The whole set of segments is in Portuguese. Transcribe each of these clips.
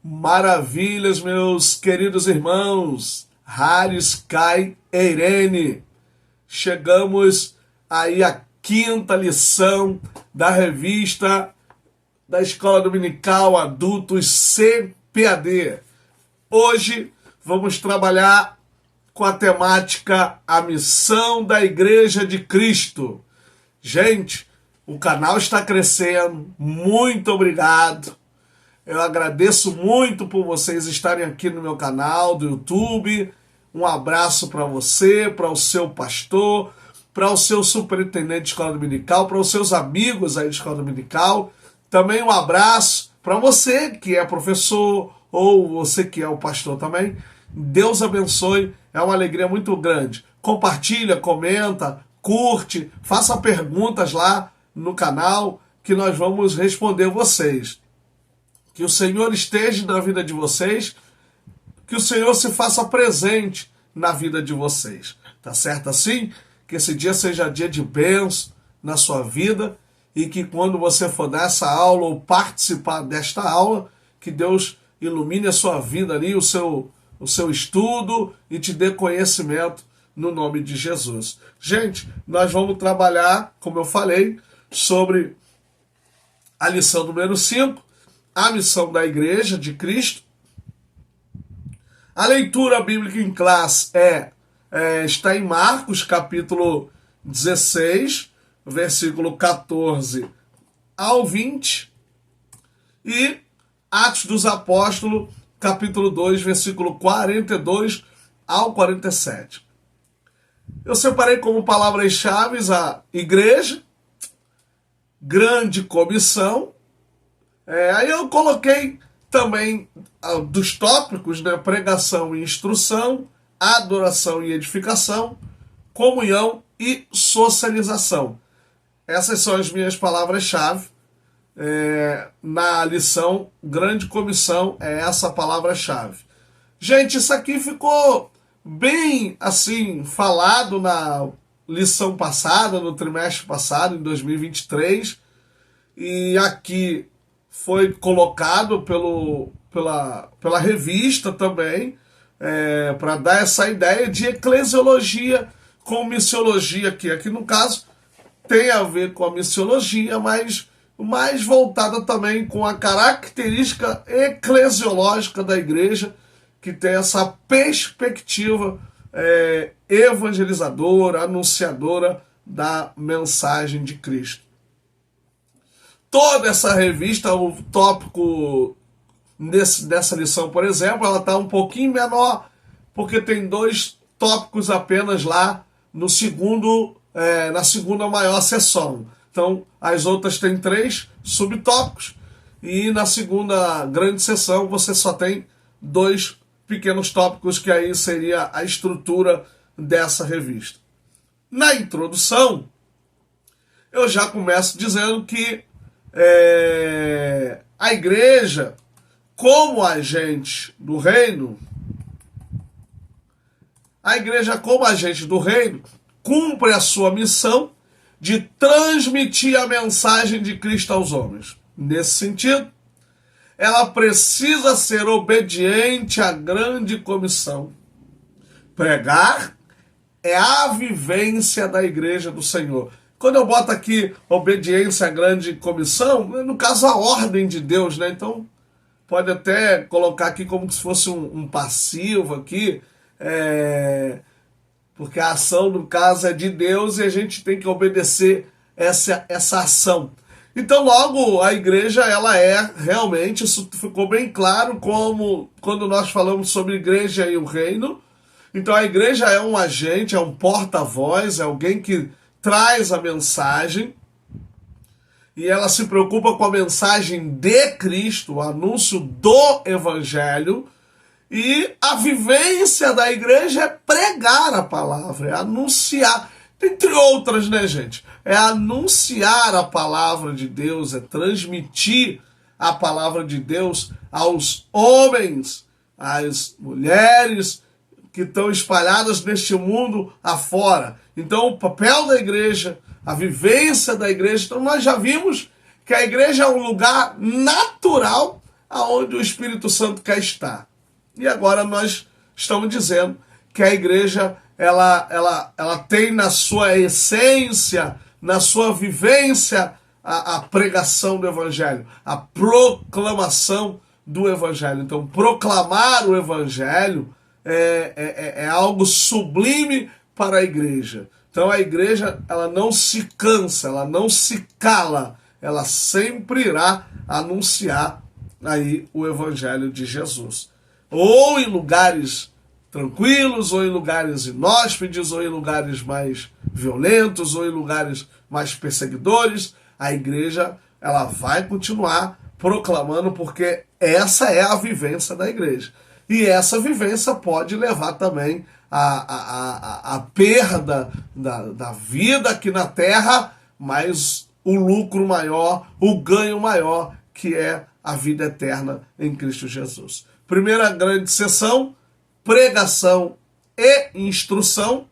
Maravilhas, meus queridos irmãos, Haris, Kai e Irene. Chegamos aí à quinta lição da revista da Escola Dominical Adultos CPAD. Hoje vamos trabalhar com a temática A Missão da Igreja de Cristo. Gente, o canal está crescendo, muito obrigado. Eu agradeço muito por vocês estarem aqui no meu canal do YouTube. Um abraço para você, para o seu pastor, para o seu superintendente de escola dominical, para os seus amigos aí de escola dominical. Também um abraço para você que é professor ou você que é o pastor também. Deus abençoe, é uma alegria muito grande. Compartilha, comenta, curte, faça perguntas lá no canal que nós vamos responder vocês. Que o Senhor esteja na vida de vocês, que o Senhor se faça presente na vida de vocês. Tá certo assim? Que esse dia seja dia de bênção na sua vida e que quando você for dar essa aula ou participar desta aula, que Deus ilumine a sua vida ali, o seu estudo e te dê conhecimento no nome de Jesus. Gente, nós vamos trabalhar, como eu falei, sobre a lição número 5, a missão da Igreja de Cristo. A leitura bíblica em classe está em Marcos, capítulo 16, versículo 14 ao 20, e Atos dos Apóstolos, capítulo 2, versículo 42 ao 47. Eu separei como palavras-chave a igreja, grande comissão. Aí eu coloquei também dos tópicos, né, pregação e instrução, adoração e edificação, comunhão e socialização. Essas são as minhas palavras-chave. Na lição Grande Comissão é essa palavra-chave. Gente, isso aqui ficou bem assim falado na lição passada, no trimestre passado, em 2023, e aqui foi colocado pela revista também, para dar essa ideia de eclesiologia com missiologia aqui. Aqui, no caso, tem a ver com a missiologia, mas mais voltada também com a característica eclesiológica da igreja, que tem essa perspectiva evangelizadora, anunciadora da mensagem de Cristo. Toda essa revista, o tópico dessa lição, por exemplo, ela está um pouquinho menor, porque tem 2 tópicos apenas lá no na segunda maior seção. Então, as outras têm 3 subtópicos, e na segunda grande seção você só tem 2 pequenos tópicos, que aí seria a estrutura dessa revista. Na introdução, eu já começo dizendo que a igreja, como agente do reino, cumpre a sua missão de transmitir a mensagem de Cristo aos homens. Nesse sentido, ela precisa ser obediente à grande comissão. Pregar é a vivência da igreja do Senhor. Quando eu boto aqui obediência à grande comissão, no caso a ordem de Deus, né? Então pode até colocar aqui como se fosse um passivo aqui, porque a ação, no caso, é de Deus e a gente tem que obedecer essa ação. Então, logo, a igreja, ela realmente, isso ficou bem claro como quando nós falamos sobre igreja e o reino. Então, a igreja é um agente, é um porta-voz, é alguém que traz a mensagem, e ela se preocupa com a mensagem de Cristo, o anúncio do Evangelho, e a vivência da igreja é pregar a palavra, é anunciar, entre outras, né, gente? É anunciar a palavra de Deus, é transmitir a palavra de Deus aos homens, às mulheres que estão espalhadas neste mundo afora. Então, o papel da igreja, a vivência da igreja. Então, nós já vimos que a igreja é um lugar natural aonde o Espírito Santo quer estar. E agora nós estamos dizendo que a igreja ela tem na sua essência, na sua vivência, a pregação do Evangelho, a proclamação do Evangelho. Então, proclamar o Evangelho é algo sublime para a igreja. Então, a igreja ela não se cansa, ela não se cala, ela sempre irá anunciar aí o Evangelho de Jesus. Ou em lugares tranquilos, ou em lugares inóspitos, ou em lugares mais violentos, ou em lugares mais perseguidores, a igreja ela vai continuar proclamando, porque essa é a vivência da igreja. E essa vivência pode levar também a perda da vida aqui na terra, mas o lucro maior, o ganho maior, que é a vida eterna em Cristo Jesus. Primeira grande sessão, pregação e instrução.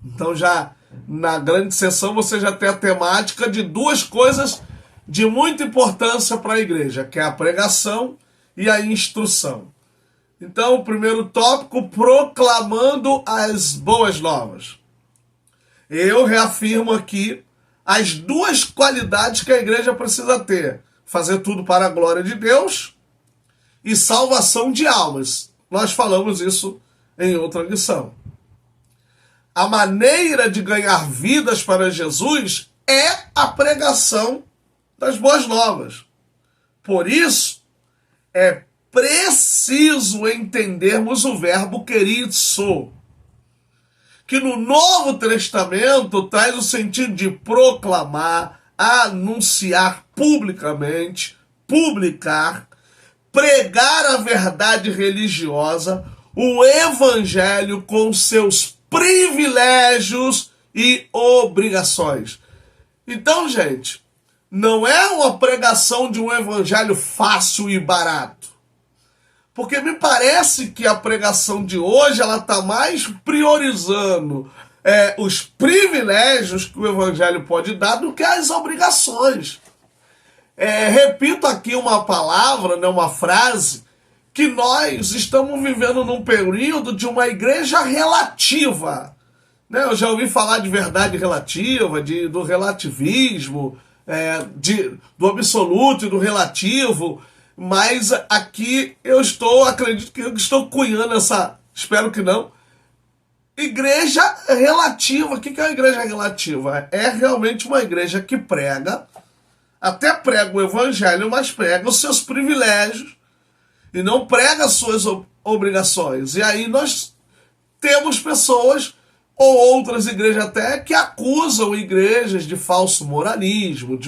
Então já na grande sessão você já tem a temática de duas coisas de muita importância para a igreja, que é a pregação e a instrução. Então, o primeiro tópico, proclamando as boas novas. Eu reafirmo aqui as duas qualidades que a igreja precisa ter: fazer tudo para a glória de Deus e salvação de almas. Nós falamos isso em outra lição. A maneira de ganhar vidas para Jesus é a pregação das boas novas. Por isso, é preciso entendermos o verbo querizo, que no Novo Testamento traz o sentido de proclamar, anunciar publicamente, publicar, pregar a verdade religiosa, o evangelho com seus privilégios e obrigações. Então, gente, não é uma pregação de um evangelho fácil e barato. Porque me parece que a pregação de hoje ela está mais priorizando os privilégios que o evangelho pode dar do que as obrigações. Repito aqui uma palavra, né, uma frase, que nós estamos vivendo num período de uma igreja relativa. Né? Eu já ouvi falar de verdade relativa, do relativismo, do absoluto e do relativo, mas aqui acredito que eu estou cunhando espero que não, igreja relativa. O que é a igreja relativa? É realmente uma igreja que prega, até prega o evangelho, mas prega os seus privilégios e não prega as suas obrigações. E aí nós temos pessoas, ou outras igrejas até, que acusam igrejas de falso moralismo,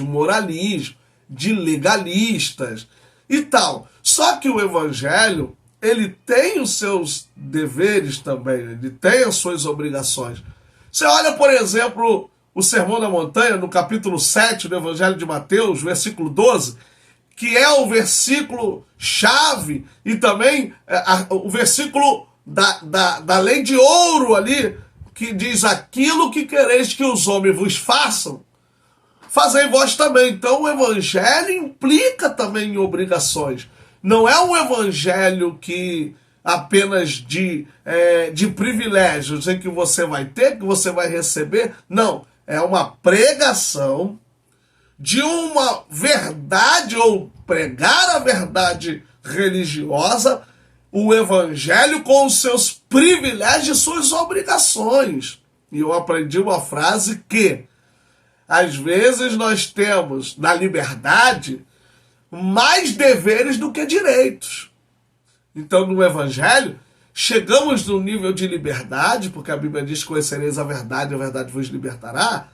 de legalistas e tal. Só que o evangelho, ele tem os seus deveres também, ele tem as suas obrigações. Você olha, por exemplo, o Sermão da Montanha, no capítulo 7 do Evangelho de Mateus, versículo 12, que é o versículo chave e também o versículo da lei de ouro ali, que diz: aquilo que quereis que os homens vos façam, fazei vós também. Então o evangelho implica também em obrigações. Não é um evangelho que apenas de privilégios em que você vai ter, que você vai receber. Não, é uma pregação de uma verdade, ou pregar a verdade religiosa, o evangelho com os seus privilégios e suas obrigações. E eu aprendi uma frase que, às vezes, nós temos na liberdade mais deveres do que direitos. Então, no evangelho, chegamos num nível de liberdade, porque a Bíblia diz: conhecereis a verdade vos libertará.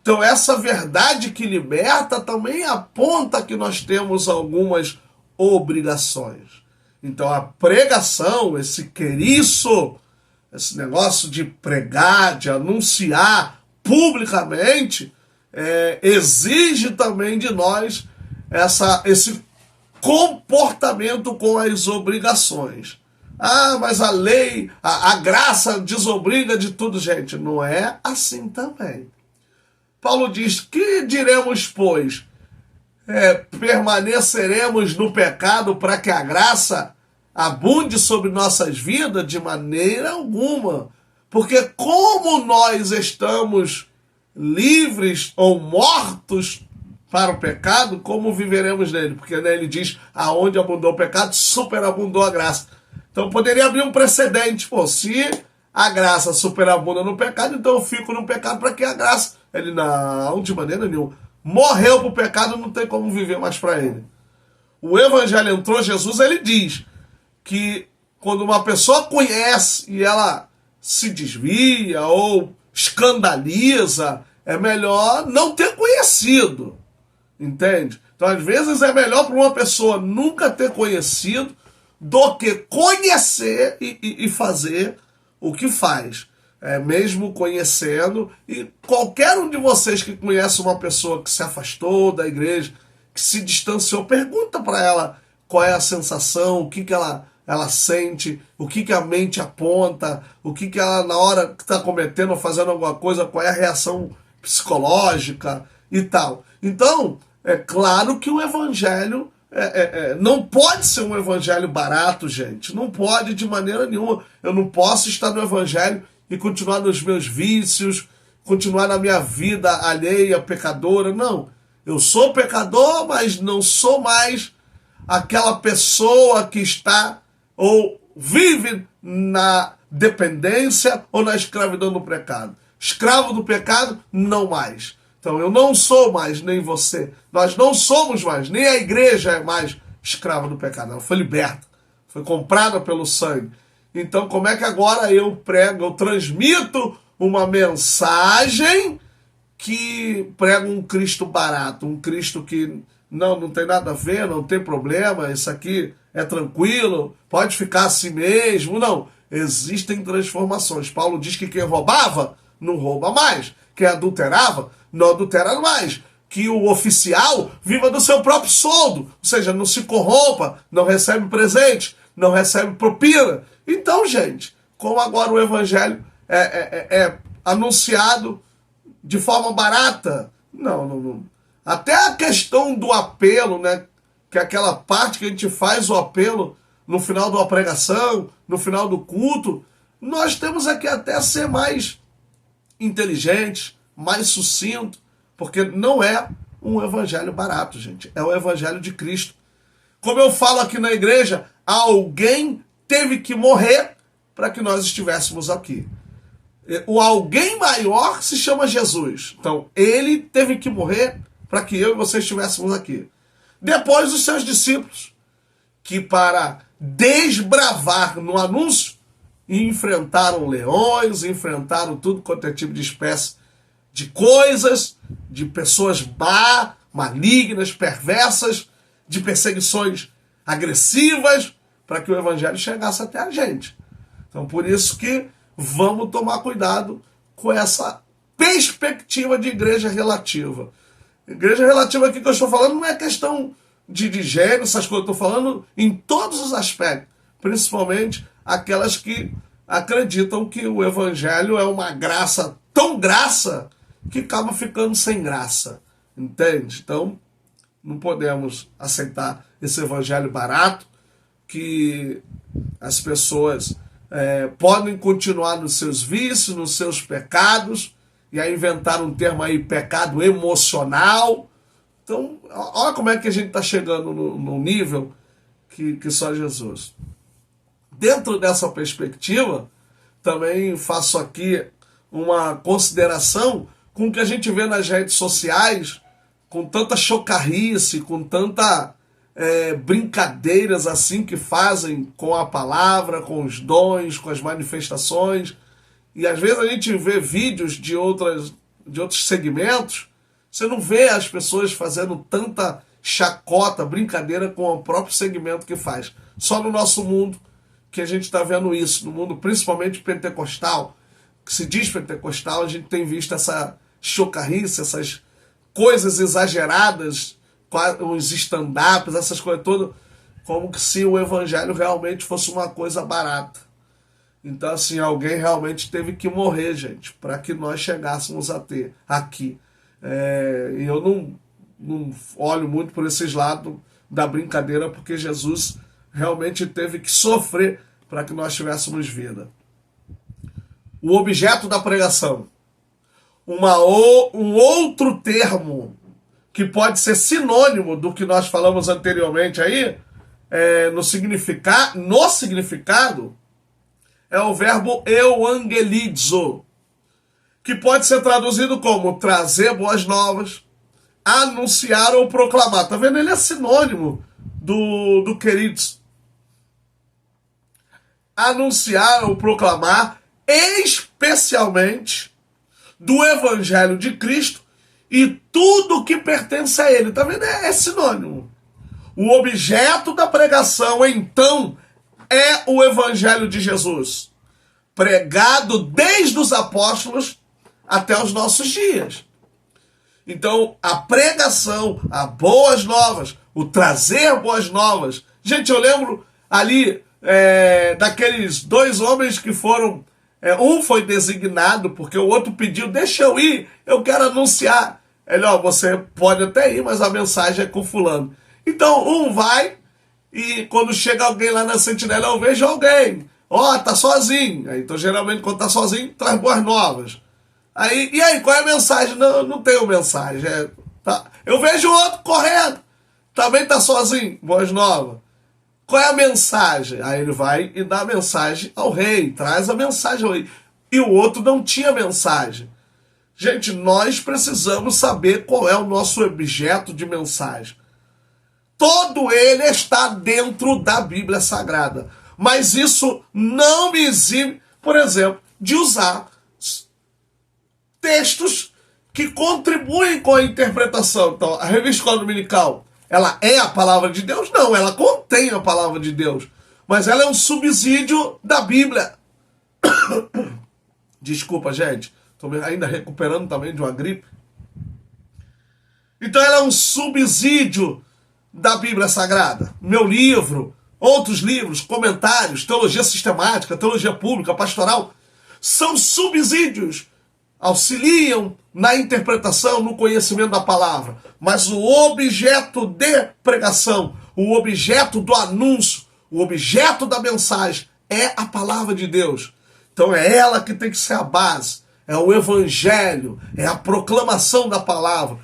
Então, essa verdade que liberta também aponta que nós temos algumas obrigações. Então, a pregação, esse queriço, esse negócio de pregar, de anunciar publicamente, exige também de nós esse comportamento com as obrigações. Ah, mas a lei, a graça desobriga de tudo. Gente, não é assim também. Paulo diz: que diremos, pois? permaneceremos no pecado para que a graça abunde sobre nossas vidas? De maneira alguma. Porque como nós estamos livres ou mortos para o pecado, como viveremos nele? Porque ele diz, aonde abundou o pecado, superabundou a graça. Então poderia abrir um precedente. Pô, se a graça superabunda no pecado, então eu fico no pecado para que a graça... Ele, não, de maneira nenhuma. Morreu para o pecado, não tem como viver mais para ele. O evangelho entrou, Jesus, ele diz que quando uma pessoa conhece e ela se desvia ou escandaliza, é melhor não ter conhecido, entende? Então, às vezes, é melhor para uma pessoa nunca ter conhecido do que conhecer e fazer o que faz. Mesmo conhecendo, e qualquer um de vocês que conhece uma pessoa que se afastou da igreja, que se distanciou, pergunta para ela qual é a sensação, o que ela sente, o que a mente aponta, o que ela, na hora que está cometendo ou fazendo alguma coisa, qual é a reação psicológica e tal. Então, é claro que o evangelho não pode ser um evangelho barato, gente. Não pode de maneira nenhuma. Eu não posso estar no evangelho e continuar nos meus vícios, continuar na minha vida alheia, pecadora. Não. Eu sou pecador, mas não sou mais aquela pessoa que está ou vive na dependência ou na escravidão do pecado. Escravo do pecado, não mais. Então eu não sou mais, nem você. Nós não somos mais, nem a igreja é mais escrava do pecado. Ela foi liberta, foi comprada pelo sangue. Então como é que agora eu prego, eu transmito uma mensagem que prega um Cristo barato, um Cristo que não tem nada a ver, não tem problema, isso aqui é tranquilo, pode ficar assim mesmo. Não, existem transformações. Paulo diz que quem roubava, não rouba mais. Quem adulterava, não adultera mais. Que o oficial viva do seu próprio soldo, ou seja, não se corrompa, não recebe presente, não recebe propina. Então, gente, como agora o evangelho é anunciado de forma barata, não. Até a questão do apelo, né? Que é aquela parte que a gente faz o apelo no final da pregação, no final do culto, nós temos aqui até ser mais inteligentes, mais sucinto, porque não é um evangelho barato, gente. É o evangelho de Cristo. Como eu falo aqui na igreja, alguém teve que morrer para que nós estivéssemos aqui. O alguém maior se chama Jesus. Então, ele teve que morrer para que eu e você estivéssemos aqui. Depois, os seus discípulos, que para desbravar no anúncio, enfrentaram leões, enfrentaram tudo quanto é tipo de espécie de coisas, de pessoas malignas, perversas, de perseguições agressivas, para que o evangelho chegasse até a gente. Então, por isso que vamos tomar cuidado com essa perspectiva de igreja relativa. Igreja relativa aqui que eu estou falando não é questão de gênero, essas coisas. Eu estou falando em todos os aspectos, principalmente aquelas que acreditam que o evangelho é uma graça, tão graça, que acaba ficando sem graça. Entende? Então, não podemos aceitar esse evangelho barato, que as pessoas podem continuar nos seus vícios, nos seus pecados, e aí inventaram um termo aí, pecado emocional. Então, olha como é que a gente está chegando no nível que só Jesus. Dentro dessa perspectiva, também faço aqui uma consideração com o que a gente vê nas redes sociais, com tanta chocarrice, com tanta brincadeiras assim que fazem com a palavra, com os dons, com as manifestações. E às vezes a gente vê vídeos de outros segmentos, você não vê as pessoas fazendo tanta chacota, brincadeira com o próprio segmento que faz. Só no nosso mundo que a gente está vendo isso, no mundo principalmente pentecostal, que se diz pentecostal, a gente tem visto essa chocarrice, essas coisas exageradas, os stand-ups, essas coisas todas, como que se o evangelho realmente fosse uma coisa barata. Então, assim, alguém realmente teve que morrer, gente, para que nós chegássemos a ter aqui. E eu não não olho muito por esses lados da brincadeira, porque Jesus realmente teve que sofrer para que nós tivéssemos vida. O objeto da pregação. Um outro termo que pode ser sinônimo do que nós falamos anteriormente aí, no significado, é o verbo euangelizo, que pode ser traduzido como trazer boas novas, anunciar ou proclamar. Tá vendo? Ele é sinônimo do queridos. Anunciar ou proclamar, especialmente do Evangelho de Cristo e tudo que pertence a ele. Tá vendo? É sinônimo. O objeto da pregação, então, é o Evangelho de Jesus, pregado desde os apóstolos até os nossos dias. Então, a pregação, a boas novas, o trazer boas novas. Gente, eu lembro ali daqueles dois homens que foram... um foi designado porque o outro pediu, deixa eu ir, eu quero anunciar. Ele, você pode até ir, mas a mensagem é com fulano. Então, um vai e quando chega alguém lá na sentinela, eu vejo alguém. Tá sozinho. Então, geralmente, quando tá sozinho, traz boas novas. E aí, qual é a mensagem? Não tenho mensagem. Tá. Eu vejo outro correndo. Também tá sozinho. Boas novas. Qual é a mensagem? Aí ele vai e dá a mensagem ao rei. Traz a mensagem ao rei. E o outro não tinha mensagem. Gente, nós precisamos saber qual é o nosso objeto de mensagem. Todo ele está dentro da Bíblia Sagrada. Mas isso não me exime, por exemplo, de usar textos que contribuem com a interpretação. Então, a revista Escola Dominical, ela é a palavra de Deus? Não, ela contém a palavra de Deus. Mas ela é um subsídio da Bíblia. Desculpa, gente. Estou ainda recuperando também de uma gripe. Então ela é um subsídio da Bíblia Sagrada. Meu livro, outros livros, comentários, teologia sistemática, teologia pública, pastoral, são subsídios. Auxiliam na interpretação, no conhecimento da palavra. Mas o objeto de pregação, o objeto do anúncio, o objeto da mensagem é a palavra de Deus. Então é ela que tem que ser a base. É o evangelho, é a proclamação da palavra.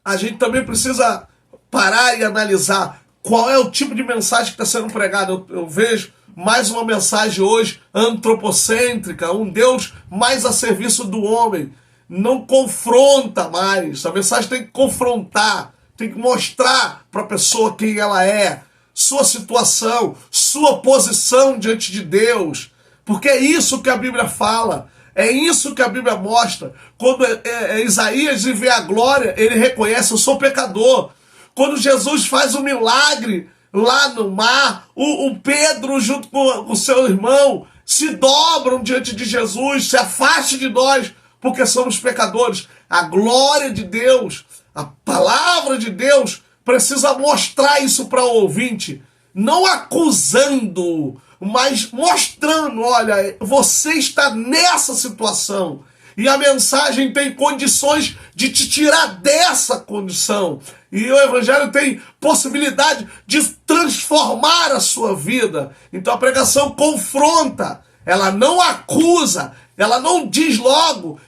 A gente também precisa parar e analisar qual é o tipo de mensagem que está sendo pregada. Eu vejo mais uma mensagem hoje antropocêntrica, um Deus mais a serviço do homem. Não confronta mais. A mensagem tem que confrontar, tem que mostrar para a pessoa quem ela é, sua situação, sua posição diante de Deus. Porque é isso que a Bíblia fala, é isso que a Bíblia mostra. Quando Isaías vê a glória, ele reconhece: eu sou pecador. Quando Jesus faz um milagre lá no mar, o Pedro junto com o seu irmão se dobram diante de Jesus, se afaste de nós, porque somos pecadores. A glória de Deus, a palavra de Deus precisa mostrar isso para o ouvinte, não acusando, mas mostrando: olha, você está nessa situação e a mensagem tem condições de te tirar dessa condição. E o evangelho tem possibilidade de transformar a sua vida. Então a pregação confronta, ela não acusa, ela não diz logo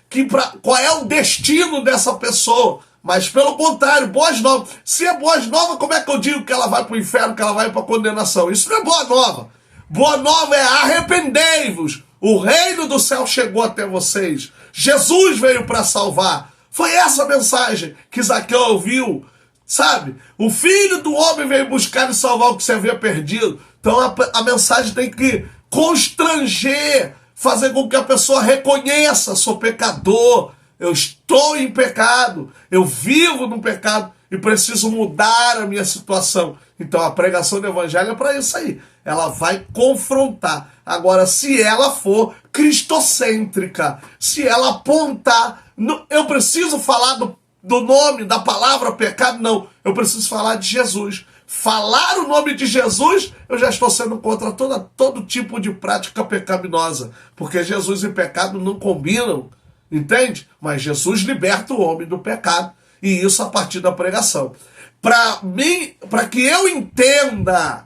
qual é o destino dessa pessoa. Mas pelo contrário, boas novas. Se é boas novas, como é que eu digo que ela vai para o inferno, que ela vai para a condenação? Isso não é boa nova. Boa nova é: arrependei-vos. O reino do céu chegou até vocês. Jesus veio para salvar. Foi essa mensagem que Zaqueu ouviu. Sabe? O Filho do Homem veio buscar e salvar o que se havia perdido. Então a mensagem tem que constranger, fazer com que a pessoa reconheça: sou pecador, eu estou em pecado, eu vivo no pecado e preciso mudar a minha situação. Então a pregação do evangelho é para isso aí. Ela vai confrontar. Agora, se ela for cristocêntrica, se ela apontar, eu preciso falar do nome, da palavra pecado, não. Eu preciso falar de Jesus. Falar o nome de Jesus, eu já estou sendo contra todo tipo de prática pecaminosa. Porque Jesus e pecado não combinam. entende? Mas Jesus liberta o homem do pecado, e isso a partir da pregação. Para que eu entenda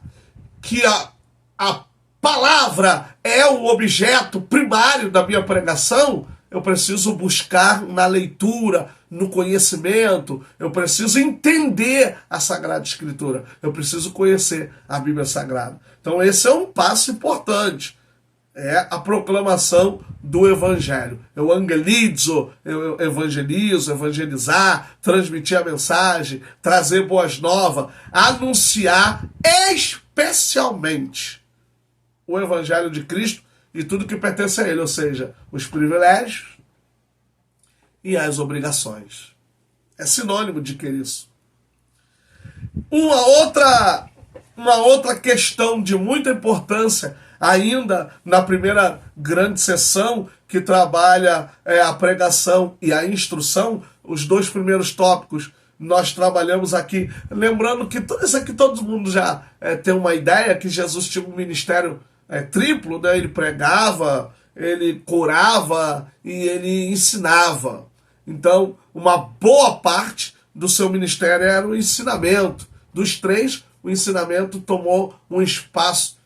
que a palavra é o objeto primário da minha pregação, eu preciso buscar na leitura, no conhecimento, eu preciso entender a Sagrada Escritura, eu preciso conhecer a Bíblia Sagrada. Então esse é um passo importante, é a proclamação do Evangelho. Eu evangelizo, evangelizar, transmitir a mensagem, trazer boas novas, anunciar especialmente o Evangelho de Cristo e tudo que pertence a ele, ou seja, os privilégios e as obrigações. É sinônimo de que isso. Uma outra questão de muita importância, ainda na primeira grande sessão, que trabalha a pregação e a instrução, os dois primeiros tópicos nós trabalhamos aqui, lembrando que isso aqui todo mundo já tem uma ideia, que Jesus tinha um ministério triplo, né? Ele pregava, ele curava e ele ensinava. Então, uma boa parte do seu ministério era o ensinamento. Dos três, o ensinamento tomou um espaço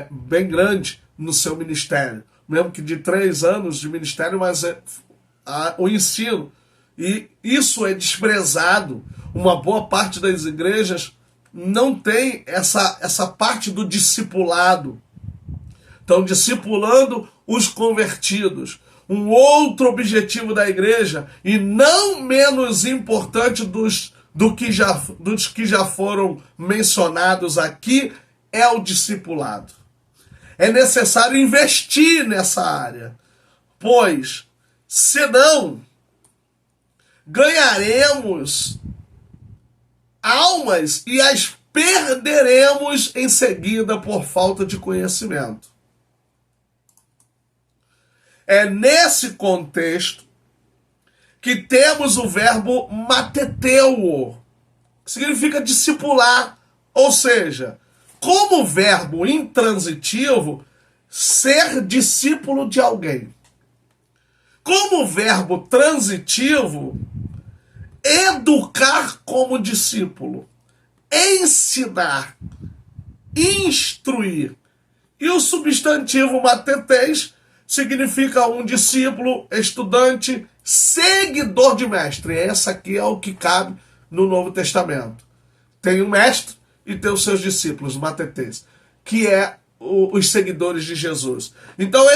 bem grande no seu ministério. Mesmo que de 3 anos de ministério, mas o ensino. E isso é desprezado. Uma boa parte das igrejas não tem essa parte do discipulado. Estão discipulando os convertidos. Um outro objetivo da igreja, e não menos importante dos que já foram mencionados aqui, é o discipulado. É necessário investir nessa área, pois, senão, ganharemos almas e as perderemos em seguida por falta de conhecimento. É nesse contexto que temos o verbo mateteu, que significa discipular, ou seja, como verbo intransitivo, ser discípulo de alguém. Como verbo transitivo, educar como discípulo, ensinar, instruir. E o substantivo matetes significa um discípulo, estudante, seguidor de mestre. Essa aqui é o que cabe no Novo Testamento. Tem um mestre e tem os seus discípulos, matetes, que é os seguidores de Jesus. Então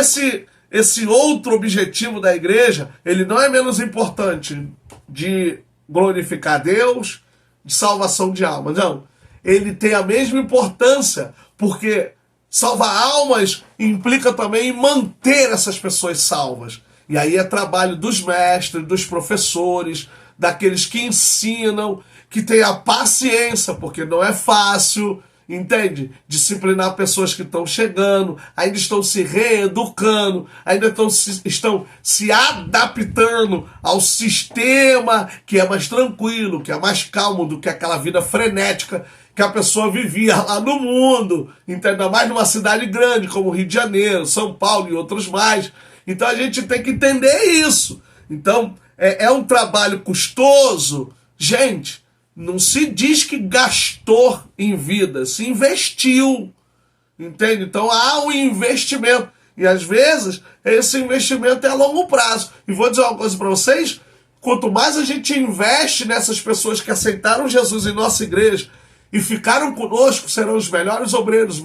esse outro objetivo da igreja, ele não é menos importante de glorificar Deus, de salvação de almas. Não, ele tem a mesma importância, porque salvar almas implica também em manter essas pessoas salvas. E aí é trabalho dos mestres, dos professores, daqueles que ensinam, que têm a paciência, porque não é fácil, entende? Disciplinar pessoas que estão chegando, ainda estão se reeducando, ainda estão se adaptando ao sistema que é mais tranquilo, que é mais calmo do que aquela vida frenética que a pessoa vivia lá no mundo, ainda mais numa cidade grande como Rio de Janeiro, São Paulo e outros mais. Então a gente tem que entender isso. Então é um trabalho custoso. Gente, não se diz que gastou em vida, se investiu, entende? Então há um investimento, e às vezes esse investimento é a longo prazo. E vou dizer uma coisa para vocês, quanto mais a gente investe nessas pessoas que aceitaram Jesus em nossa igreja e ficaram conosco, serão os melhores obreiros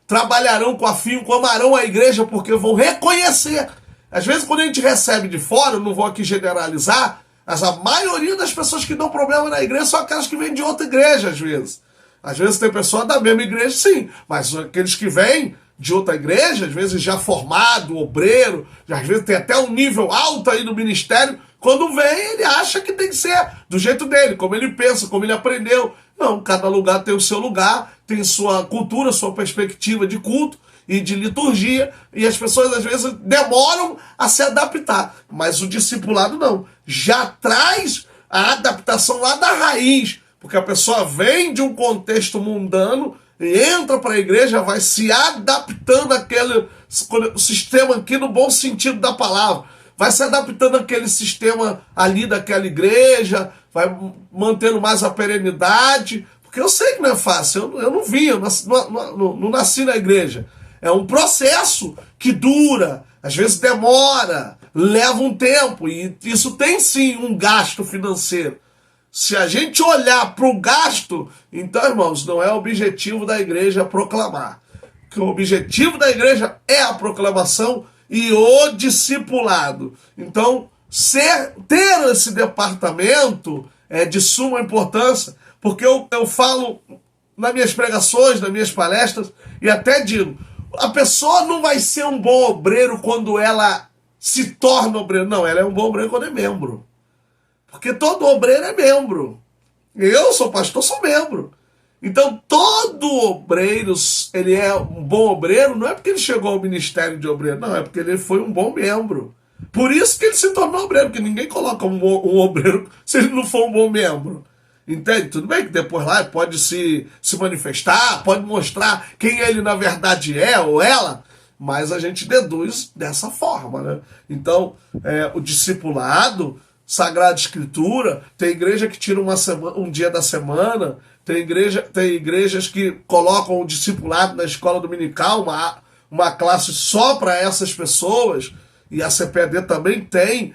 trabalharão com afinco, amarão a igreja, porque vão reconhecer. Às vezes quando a gente recebe de fora, eu não vou aqui generalizar, mas a maioria das pessoas que dão problema na igreja são aquelas que vêm de outra igreja, às vezes. Às vezes tem pessoa da mesma igreja, sim, mas aqueles que vêm de outra igreja, às vezes já formado, obreiro, às vezes tem até um nível alto aí no ministério, quando vem ele acha que tem que ser do jeito dele, como ele pensa, como ele aprendeu. Não, cada lugar tem o seu lugar, tem sua cultura, sua perspectiva de culto e de liturgia, e as pessoas às vezes demoram a se adaptar, mas o discipulado não, já traz a adaptação lá da raiz, porque a pessoa vem de um contexto mundano e entra para a igreja, vai se adaptando àquele sistema aqui no bom sentido da palavra, vai se adaptando àquele sistema ali daquela igreja, vai mantendo mais a perenidade, porque eu sei que não é fácil, eu não vim, eu não nasci na igreja. É um processo que dura, às vezes demora, leva um tempo, e isso tem sim um gasto financeiro. Se a gente olhar para o gasto, então, irmãos, não é o objetivo da igreja proclamar. Que o objetivo da igreja é a proclamação e o discipulado. Então, ter esse departamento é de suma importância, porque eu falo nas minhas pregações, nas minhas palestras, e até digo, a pessoa não vai ser um bom obreiro quando ela se torna obreiro. Não, ela é um bom obreiro quando é membro. Porque todo obreiro é membro. Eu sou pastor, sou membro. Então, todo obreiro, ele é um bom obreiro, não é porque ele chegou ao ministério de obreiro, não, é porque ele foi um bom membro. Por isso que ele se tornou obreiro, porque ninguém coloca um obreiro se ele não for um bom membro. Entende? Tudo bem que depois lá pode se manifestar, pode mostrar quem ele na verdade é ou ela, mas a gente deduz dessa forma, né? Então, o discipulado, Sagrada Escritura, tem igreja que tira um dia da semana, tem igrejas que colocam o discipulado na escola dominical, uma classe só para essas pessoas, e a CPD também tem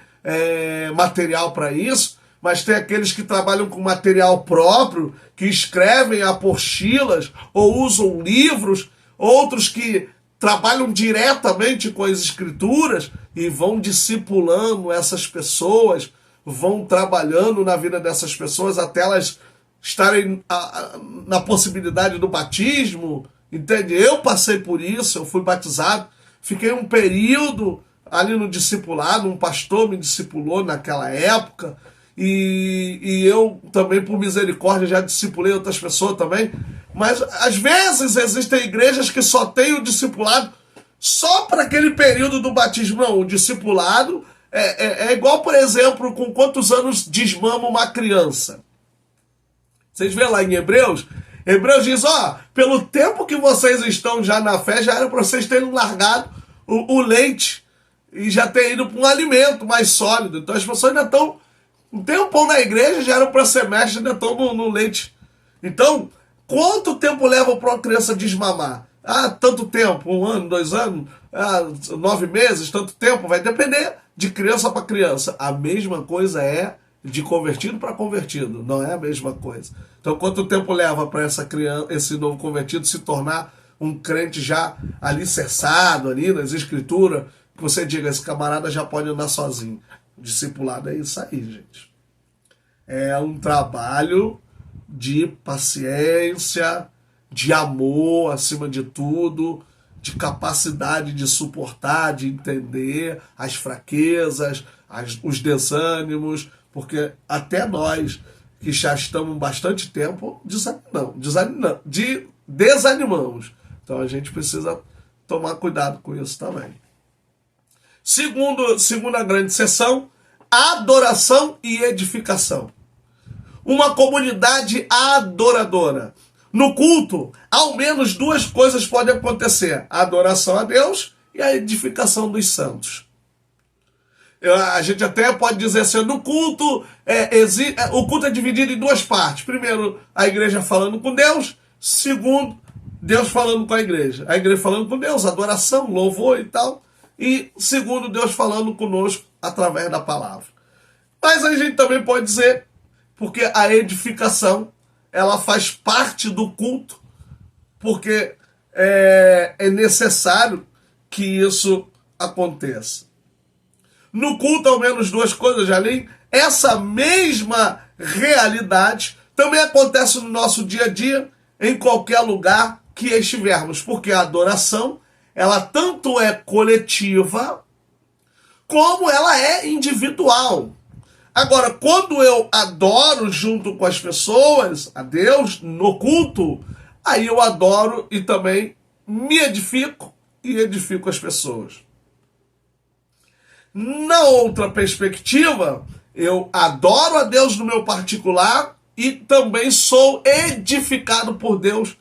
material para isso, mas tem aqueles que trabalham com material próprio, que escrevem apostilas ou usam livros, outros que trabalham diretamente com as escrituras e vão discipulando essas pessoas, vão trabalhando na vida dessas pessoas até elas estarem na possibilidade do batismo, entende? Eu passei por isso, eu fui batizado, fiquei um período ali no discipulado, um pastor me discipulou naquela época, e eu também, por misericórdia, já discipulei outras pessoas também, mas às vezes existem igrejas que só têm o discipulado só para aquele período do batismo. Não, o discipulado é igual, por exemplo, com quantos anos desmama uma criança. Vocês vêem lá em Hebreus diz, pelo tempo que vocês estão já na fé, já era para vocês terem largado o leite e já ter ido para um alimento mais sólido. Então as pessoas ainda estão um tempão na igreja, já eram para semestre, ainda estão no leite. Então, quanto tempo leva para uma criança desmamar? Tanto tempo, 1 ano, 2 anos, 9 meses, tanto tempo, vai depender de criança para criança. A mesma coisa é de convertido para convertido, não é a mesma coisa. Então, quanto tempo leva para esse novo convertido se tornar um crente já alicerçado ali nas escrituras, que você diga, esse camarada já pode andar sozinho. Discipulado é isso aí, gente. É um trabalho de paciência, de amor acima de tudo, de capacidade de suportar, de entender as fraquezas, os desânimos, porque até nós, que já estamos bastante tempo, desanimamos. Então a gente precisa tomar cuidado com isso também. Segunda grande seção, adoração e edificação. Uma comunidade adoradora. No culto, ao menos 2 coisas podem acontecer: a adoração a Deus e a edificação dos santos. A gente até pode dizer assim, no culto, o culto é dividido em 2 partes. Primeiro, a igreja falando com Deus. Segundo, Deus falando com a igreja falando com Deus, adoração, louvor e tal. E segundo, Deus falando conosco através da palavra. Mas a gente também pode dizer, porque a edificação, ela faz parte do culto, porque é necessário que isso aconteça. No culto, ao menos 2 coisas, já li. Essa mesma realidade também acontece no nosso dia a dia, em qualquer lugar que estivermos, porque a adoração, ela tanto é coletiva, como ela é individual. Agora, quando eu adoro junto com as pessoas, a Deus, no culto, aí eu adoro e também me edifico e edifico as pessoas. Na outra perspectiva, eu adoro a Deus no meu particular e também sou edificado por Deus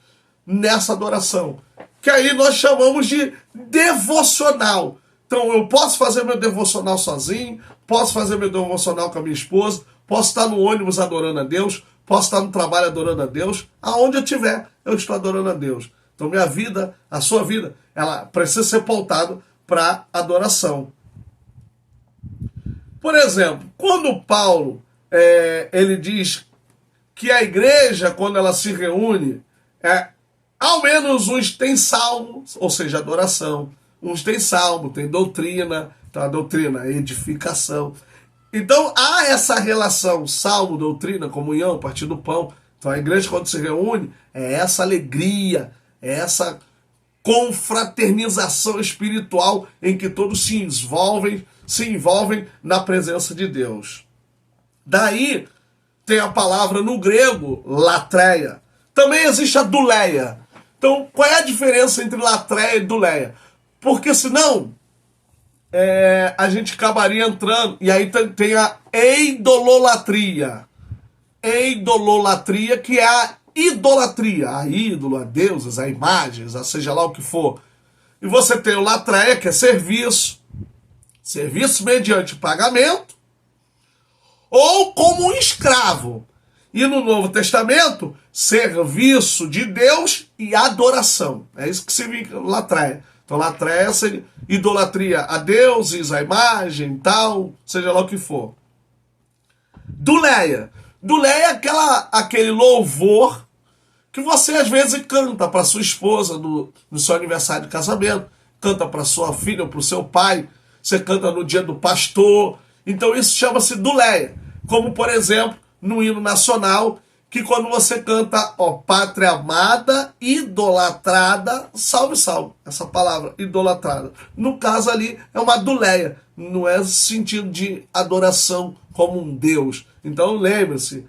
nessa adoração, que aí nós chamamos de devocional. Então eu posso fazer meu devocional sozinho, posso fazer meu devocional com a minha esposa, posso estar no ônibus adorando a Deus, posso estar no trabalho adorando a Deus, aonde eu estiver, eu estou adorando a Deus. Então minha vida, a sua vida, ela precisa ser pautada para adoração. Por exemplo, quando Paulo ele diz que a igreja, quando ela se reúne, ao menos uns tem salmo, ou seja, adoração, uns tem salmo, tem doutrina, então a doutrina é edificação. Então há essa relação salmo, doutrina, comunhão, partir do pão. Então a igreja, quando se reúne, é essa alegria, é essa confraternização espiritual em que todos se envolvem na presença de Deus. Daí tem a palavra no grego, latreia. Também existe a duleia. Então, qual é a diferença entre latreia e duleia? Porque senão a gente acabaria entrando, e aí tem a eidololatria. Eidololatria, que é a idolatria, a ídolo, a deuses, a imagens, a seja lá o que for. E você tem o latreia, que é serviço mediante pagamento, ou como um escravo. E no Novo Testamento, serviço de Deus e adoração. É isso que significa latreia. Então, latreia é idolatria a deuses, a imagem, tal, seja lá o que for. Duleia. Duleia é aquele louvor que você às vezes canta para sua esposa no seu aniversário de casamento, canta para sua filha ou para o seu pai, você canta no dia do pastor. Então isso chama-se duleia. Como, por exemplo, no hino nacional, que quando você canta, ó, pátria amada, idolatrada, salve, salve. Essa palavra, idolatrada. No caso ali, é uma duleia. Não é sentido de adoração como um Deus. Então, lembre-se,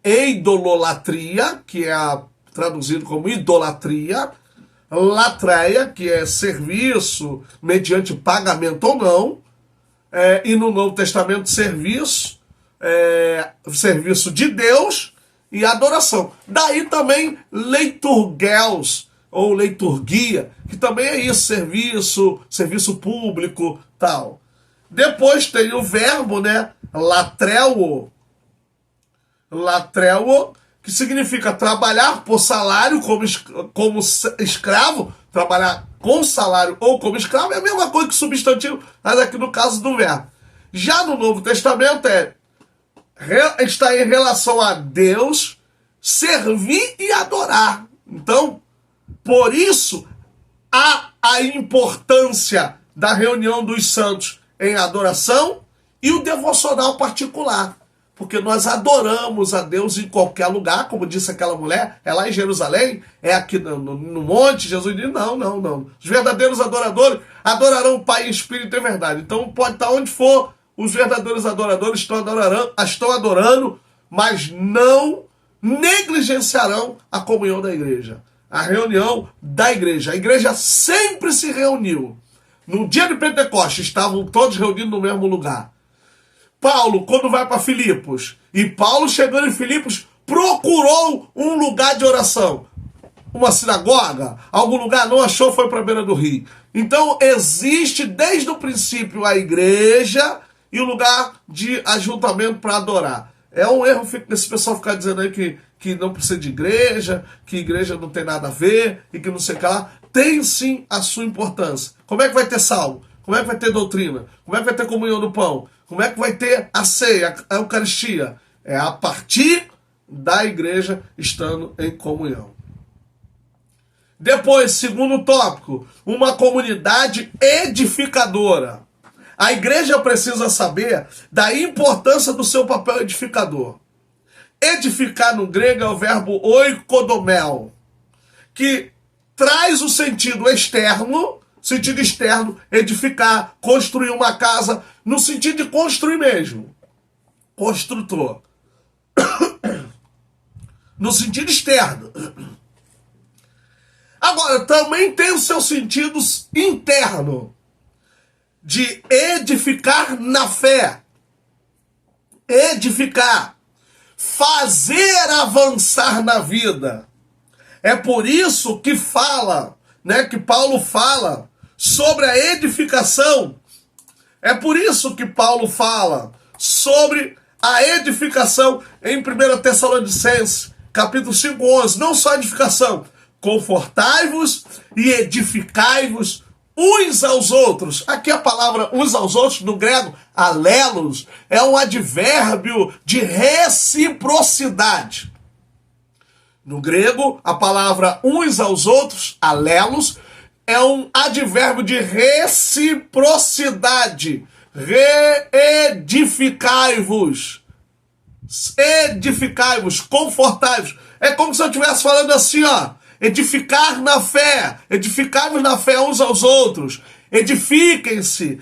eidololatria, que é traduzido como idolatria, latreia, que é serviço mediante pagamento ou não, e no Novo Testamento, serviço de Deus e adoração. Daí também leiturgels, ou leiturgia, que também é isso, serviço público, tal. Depois tem o verbo, né, latreuo, que significa trabalhar por salário como escravo, trabalhar com salário ou como escravo, é a mesma coisa que substantivo, mas aqui no caso do verbo. Já no Novo Testamento está em relação a Deus, servir e adorar. Então, por isso, há a importância da reunião dos santos em adoração e o devocional particular. Porque nós adoramos a Deus em qualquer lugar, como disse aquela mulher, é lá em Jerusalém, é aqui no monte. Jesus disse, não. Os verdadeiros adoradores adorarão o Pai em espírito e verdade. Então pode estar onde for, os verdadeiros adoradores estão adorando, mas não negligenciarão a comunhão da igreja. A reunião da igreja. A igreja sempre se reuniu. No dia de Pentecostes, estavam todos reunidos no mesmo lugar. Paulo, quando vai para Filipos, e Paulo chegando em Filipos, procurou um lugar de oração. Uma sinagoga, algum lugar, não achou, foi para a beira do rio. Então existe desde o princípio a igreja e o lugar de ajuntamento para adorar. É um erro esse pessoal ficar dizendo aí que não precisa de igreja, que igreja não tem nada a ver, e que não sei o que lá. Tem sim a sua importância. Como é que vai ter salmo? Como é que vai ter doutrina? Como é que vai ter comunhão do pão? Como é que vai ter a ceia, a Eucaristia? É a partir da igreja estando em comunhão. Depois, segundo tópico, uma comunidade edificadora. A igreja precisa saber da importância do seu papel edificador. Edificar no grego é o verbo oikodomel, que traz o sentido externo, edificar, construir uma casa, no sentido de construir mesmo. Construtor. No sentido externo. Agora, também tem os seus sentidos internos, de edificar na fé. Edificar. Fazer avançar na vida. É por isso que que Paulo fala sobre a edificação. É por isso que Paulo fala sobre a edificação em 1 Tessalonicenses, capítulo 5:11. Não só edificação, confortai-vos e edificai-vos uns aos outros. Aqui a palavra uns aos outros, no grego, alelos, é um advérbio de reciprocidade. No grego, a palavra uns aos outros, alelos, é um advérbio de reciprocidade. Reedificai-vos. Edificai-vos, confortai-vos. É como se eu estivesse falando assim, ó. Edificar na fé. Edificai-vos na fé uns aos outros. Edifiquem-se,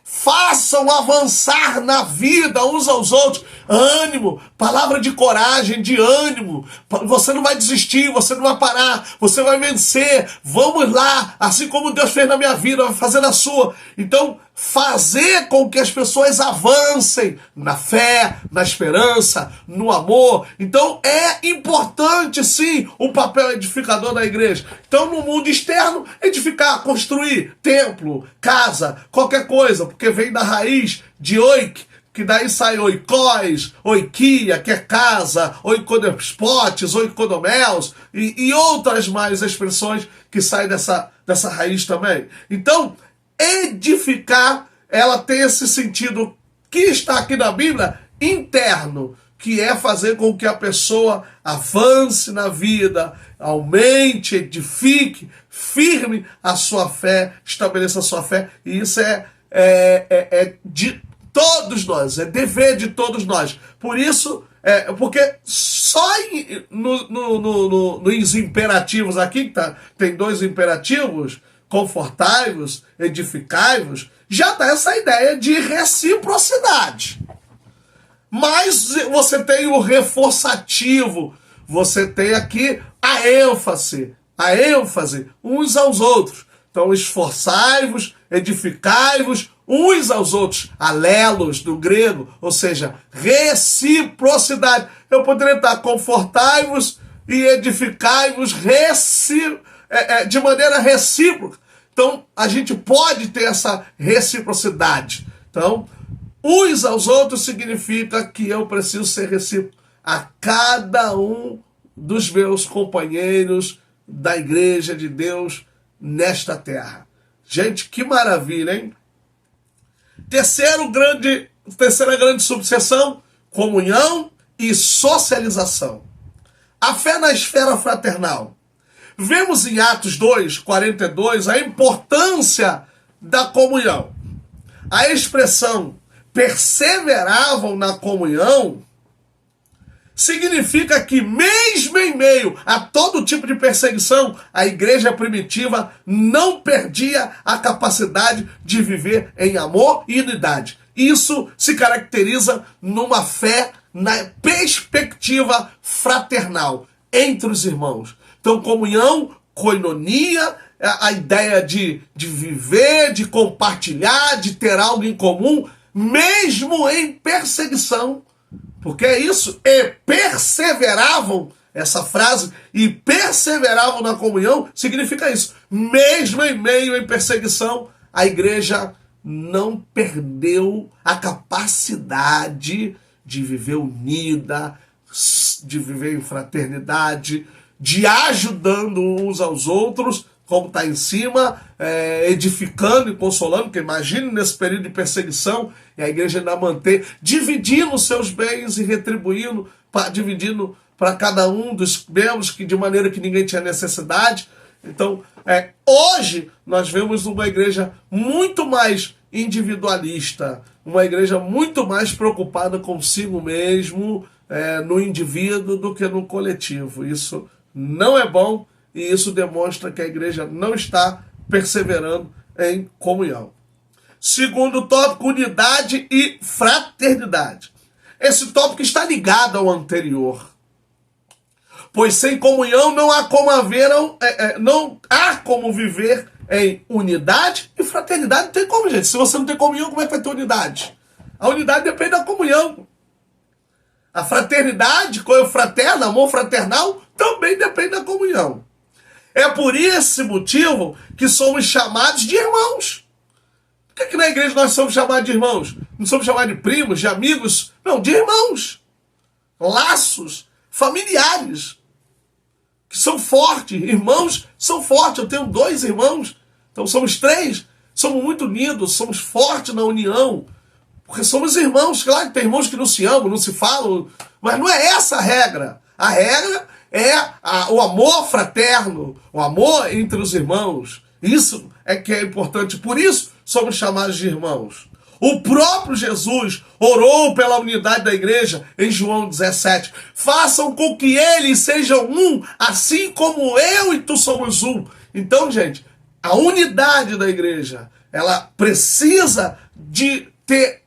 façam avançar na vida uns aos outros. Ânimo, palavra de coragem, de ânimo. Você não vai desistir, você não vai parar, você vai vencer. Vamos lá, assim como Deus fez na minha vida, vai fazer na sua. Então, fazer com que as pessoas avancem na fé, na esperança, no amor. Então, é importante, sim, o papel edificador da igreja. Então, no mundo externo, edificar, construir templo, casa, qualquer coisa, porque vem da raiz de oik, que daí sai oikós, oikia, que é casa, oikodompotes, oikodomels, e outras mais expressões que saem dessa raiz também. Então, edificar, ela tem esse sentido que está aqui na Bíblia, interno, que é fazer com que a pessoa avance na vida, aumente, edifique, firme a sua fé, estabeleça a sua fé. E isso é de todos nós, é dever de todos nós. Por isso, porque só nos imperativos aqui, tem dois imperativos, confortai-vos, edificai-vos, já dá essa ideia de reciprocidade. Mas você tem o reforçativo, você tem aqui a ênfase uns aos outros. Então, esforçai-vos, edificai-vos uns aos outros, alelos do grego, ou seja, reciprocidade. Eu poderia estar confortai-vos e edificai-vos de maneira recíproca. Então, a gente pode ter essa reciprocidade. Então, uns aos outros significa que eu preciso ser recíproco a cada um dos meus companheiros da igreja de Deus nesta terra. Gente, que maravilha, hein? Terceira grande subseção, comunhão e socialização. A fé na esfera fraternal. Vemos em Atos 2:42 a importância da comunhão. A expressão perseveravam na comunhão significa que, mesmo em meio a todo tipo de perseguição, a igreja primitiva não perdia a capacidade de viver em amor e unidade. Isso se caracteriza numa fé na perspectiva fraternal entre os irmãos. Então, comunhão, koinonia, a ideia de viver, de compartilhar, de ter algo em comum, mesmo em perseguição. Porque é isso, e perseveravam, essa frase, e perseveravam na comunhão, significa isso. Mesmo em meio em perseguição, a igreja não perdeu a capacidade de viver unida, de viver em fraternidade, de ajudando uns aos outros, como está em cima, edificando e consolando, porque imagine nesse período de perseguição, e a igreja ainda manter, dividindo os seus bens e retribuindo, dividindo para cada um dos membros, que de maneira que ninguém tinha necessidade. Então, hoje nós vemos uma igreja muito mais individualista, uma igreja muito mais preocupada consigo mesmo, no indivíduo, do que no coletivo. Isso não é bom, e isso demonstra que a igreja não está perseverando em comunhão. Segundo tópico, unidade e fraternidade. Esse tópico está ligado ao anterior. Pois sem comunhão não há como viver em unidade e fraternidade. Não tem como, gente. Se você não tem comunhão, como é que vai ter unidade? A unidade depende da comunhão. A fraternidade, coisa fraterna, amor fraternal, também depende da comunhão. É por esse motivo que somos chamados de irmãos. Por que na igreja nós somos chamados de irmãos? Não somos chamados de primos, de amigos? Não, de irmãos. Laços familiares que são fortes. Irmãos são fortes. Eu tenho 2 irmãos, então somos 3. Somos muito unidos, somos fortes na união. Porque somos irmãos. Claro que tem irmãos que não se amam, não se falam, mas não é essa a regra. A regra é o amor fraterno, o amor entre os irmãos. Isso é que é importante. Por isso somos chamados de irmãos. O próprio Jesus orou pela unidade da igreja em João 17. Façam com que eles sejam um, assim como eu e tu somos um. Então, gente, a unidade da igreja, ela precisa de ter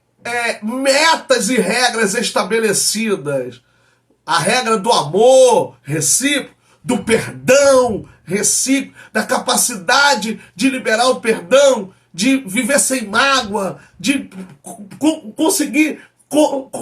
metas e regras estabelecidas. A regra do amor recíproco, do perdão recíproco, da capacidade de liberar o perdão, de viver sem mágoa, de conseguir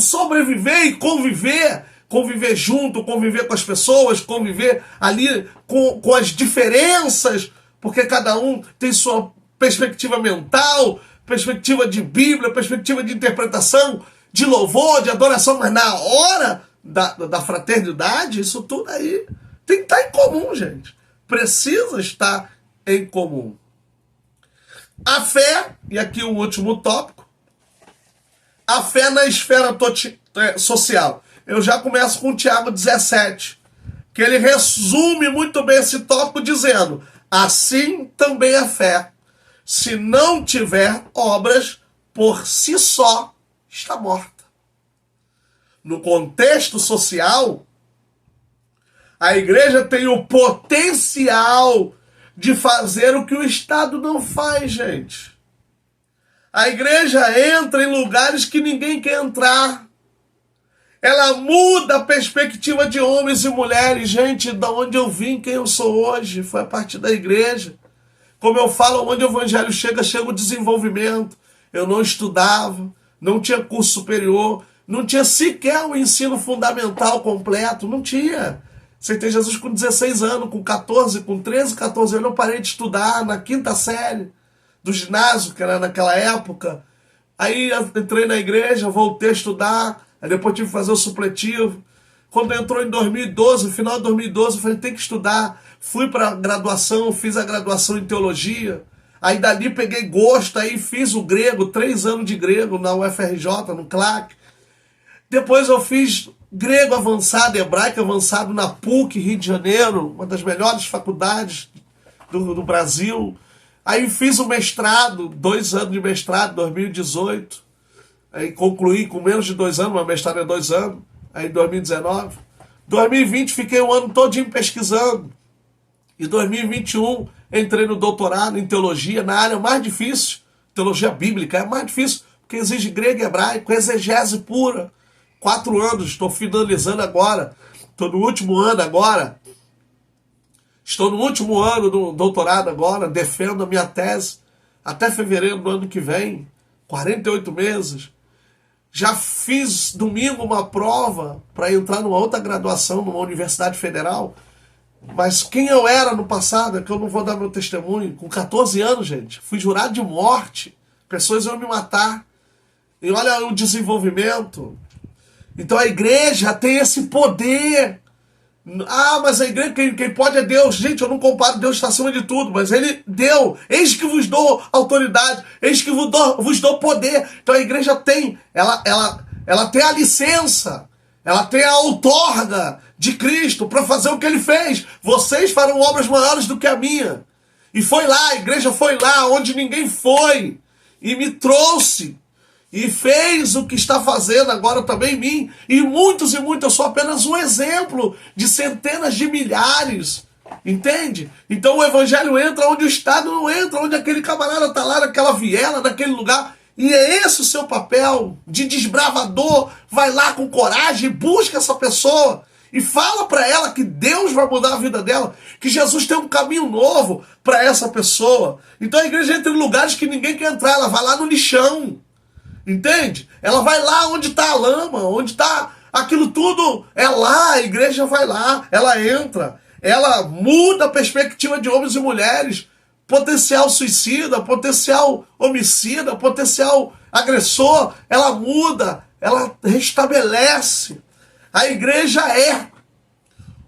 sobreviver e conviver junto, conviver com as pessoas, conviver ali com as diferenças, porque cada um tem sua perspectiva mental, perspectiva de Bíblia, perspectiva de interpretação, de louvor, de adoração, mas na hora da fraternidade, isso tudo aí tem que estar em comum, gente. Precisa estar em comum. A fé, e aqui o último tópico, a fé na esfera social. Eu já começo com o Tiago 17, que ele resume muito bem esse tópico dizendo: assim também a fé, se não tiver obras, por si só está morta. No contexto social, a igreja tem o potencial de fazer o que o Estado não faz, gente. A igreja entra em lugares que ninguém quer entrar. Ela muda a perspectiva de homens e mulheres. Gente, da onde eu vim, quem eu sou hoje, foi a partir da igreja. Como eu falo, onde o evangelho chega o desenvolvimento. Eu não estudava, não tinha curso superior, não tinha sequer o ensino fundamental completo, não tinha. Aceitei Jesus com 16 anos, com 14, com 13, 14 anos eu parei de estudar na 5ª série do ginásio, que era naquela época. Aí entrei na igreja, voltei a estudar, aí depois tive que fazer o supletivo. Quando entrou em 2012, no final de 2012, eu falei, tem que estudar. Fui para a graduação, fiz a graduação em teologia. Aí dali peguei gosto, aí fiz o grego, 3 anos de grego na UFRJ, no CLAC. Depois eu fiz grego avançado, hebraico avançado na PUC, Rio de Janeiro, uma das melhores faculdades do Brasil. Aí fiz o mestrado, 2 anos de mestrado, 2018. Aí concluí com menos de 2 anos, mas mestrado é 2 anos. Aí em 2019. 2020 fiquei o ano todinho pesquisando. Em 2021 entrei no doutorado em teologia, na área mais difícil. Teologia bíblica é mais difícil, porque exige grego e hebraico, exegese pura. 4 anos, estou finalizando agora. Estou no último ano agora. Estou no último ano do doutorado agora, defendo a minha tese até fevereiro do ano que vem, 48 meses. Já fiz domingo uma prova para entrar numa outra graduação numa universidade federal. Mas quem eu era no passado, é que eu não vou dar meu testemunho. Com 14 anos, gente, fui jurado de morte. Pessoas iam me matar. E olha o desenvolvimento. Então a igreja tem esse poder. Ah, mas a igreja, quem pode é Deus. Gente, eu não comparo, Deus está acima de tudo, mas Ele deu. Eis que vos dou autoridade, eis que vos dou poder. Então a igreja tem, ela tem a licença, ela tem a outorga de Cristo para fazer o que Ele fez. Vocês farão obras maiores do que a minha. E foi lá, a igreja foi lá, onde ninguém foi, e me trouxe. E fez o que está fazendo agora também em mim. E muitos, eu sou apenas um exemplo de centenas de milhares. Entende? Então o evangelho entra onde o Estado não entra, onde aquele camarada está lá naquela viela, naquele lugar. E é esse o seu papel de desbravador. Vai lá com coragem, busca essa pessoa. E fala para ela que Deus vai mudar a vida dela. Que Jesus tem um caminho novo para essa pessoa. Então a igreja entra em lugares que ninguém quer entrar. Ela vai lá no lixão. Entende? Ela vai lá onde está a lama, onde está aquilo tudo, é lá, a igreja vai lá, ela entra. ela muda a perspectiva de homens e mulheres, potencial suicida, potencial homicida, potencial agressor, ela muda, ela restabelece. A igreja é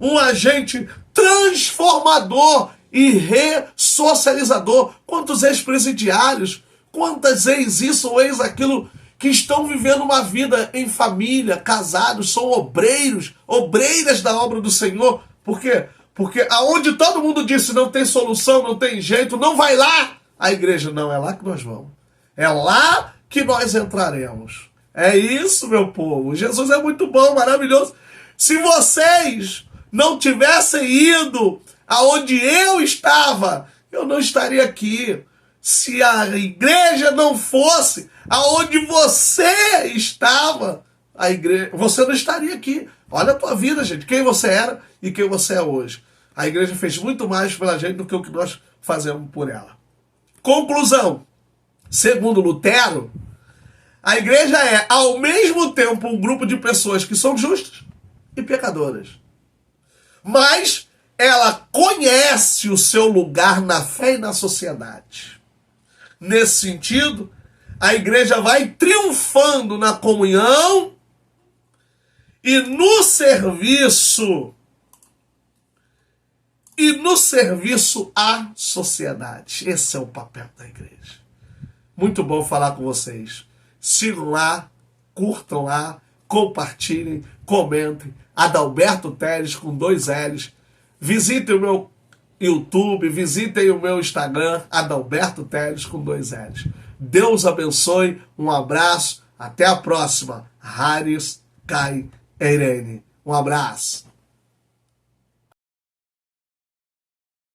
um agente transformador e ressocializador. Quantos ex-presidiários, quantas ex-isso ou ex-aquilo que estão vivendo uma vida em família, casados, são obreiros, obreiras da obra do Senhor. Por quê? Porque aonde todo mundo disse não tem solução, não tem jeito, não vai lá. A igreja, não, é lá que nós vamos. É lá que nós entraremos. É isso, meu povo. Jesus é muito bom, maravilhoso. Se vocês não tivessem ido aonde eu estava, eu não estaria aqui. Se a igreja não fosse aonde você estava, a igreja, você não estaria aqui. Olha a tua vida, gente. Quem você era e quem você é hoje. A igreja fez muito mais pela gente do que o que nós fazemos por ela. Conclusão. Segundo Lutero, a igreja é, ao mesmo tempo, um grupo de pessoas que são justas e pecadoras. Mas ela conhece o seu lugar na fé e na sociedade. Nesse sentido, a igreja vai triunfando na comunhão e no serviço à sociedade. Esse é o papel da igreja. Muito bom falar com vocês. Sigam lá, curtam lá, compartilhem, comentem. Adalberto Teles com 2 L's. Visitem o meu YouTube, visitem o meu Instagram, Adalberto Teles com 2 L's. Deus abençoe, um abraço, até a próxima. Haris Kai Eirene. Um abraço.